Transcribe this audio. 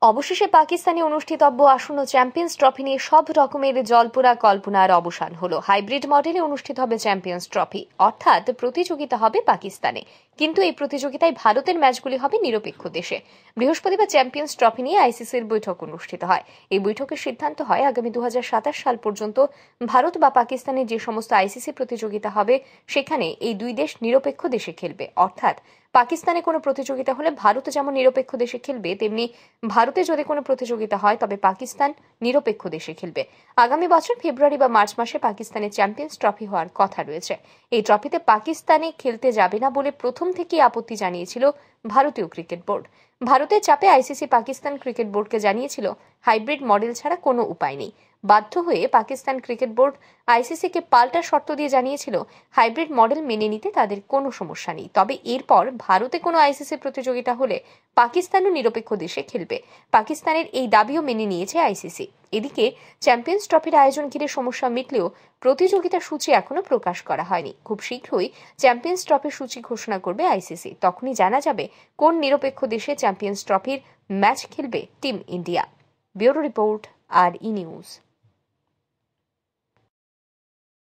অবশেষে পাকিস্তানে অনুষ্ঠিতব্য আসন্ন চ্যাম্পিয়ন্স ট্রফি নিয়ে সব রকমের জল্পনা কল্পনার অবসান হলো। হাইব্রিড মডেলে অনুষ্ঠিত হবে চ্যাম্পিয়ন্স ট্রফি, অর্থাৎ প্রতিযোগিতা হবে পাকিস্তানে, কিন্তু এই প্রতিযোগিতায় ভারতের ম্যাচগুলি হবে নিরপেক্ষ দেশে। বৃহস্পতিবার চ্যাম্পিয়ন্স ট্রফি নিয়ে আইসিসির বৈঠক অনুষ্ঠিত হয়। এই বৈঠকের সিদ্ধান্ত হয় আগামী 2027 সাল পর্যন্ত ভারত বা পাকিস্তানের যে সমস্ত আইসিসি প্রতিযোগিতা হবে সেখানে এই দুই দেশ নিরপেক্ষ দেশে খেলবে। অর্থাৎ পাকিস্তানে কোনো প্রতিযোগিতা হলে ভারত যেমন নিরপেক্ষ দেশে খেলবে, তেমনি ভারতে যদি কোনো প্রতিযোগিতা হয় তবে পাকিস্তান নিরপেক্ষ দেশে খেলবে। আগামী বছর ফেব্রুয়ারি বা মার্চ মাসে পাকিস্তানের চ্যাম্পিয়ন্স ট্রফি হওয়ার কথা রয়েছে। এই ট্রফিতে পাকিস্তানে খেলতে যাবে না বলে প্রথম থেকেই আপত্তি জানিয়েছিল ভারতীয় ক্রিকেট বোর্ড। ভারতের চাপে আইসিসি পাকিস্তান ক্রিকেট বোর্ডকে জানিয়েছিল হাইব্রিড মডেল ছাড়া কোনো উপায় নেই। বাধ্য হয়ে পাকিস্তান ক্রিকেট বোর্ড আইসিসিকে পাল্টা শর্ত দিয়ে জানিয়েছিল হাইব্রিড মডেল মেনে নিতে তাদের কোনো সমস্যা নেই, তবে এরপর ভারতে কোনো আইসিসি প্রতিযোগিতা হলে পাকিস্তানও নিরপেক্ষ দেশে খেলবে। পাকিস্তানের এই দাবিও মেনে নিয়েছে আইসিসি। এদিকে চ্যাম্পিয়ন্স ট্রফির আয়োজন ঘিরে সমস্যা মিটলেও প্রতিযোগিতার সূচি এখনো প্রকাশ করা হয়নি। খুব শীঘ্রই চ্যাম্পিয়ন্স ট্রফির সূচি ঘোষণা করবে আইসিসি। তখনই জানা যাবে কোন নিরপেক্ষ দেশে চ্যাম্পিয়ন্স ট্রফির ম্যাচ খেলবে টিম ইন্ডিয়া। ব্যুরো রিপোর্ট, আর ই নিউজ।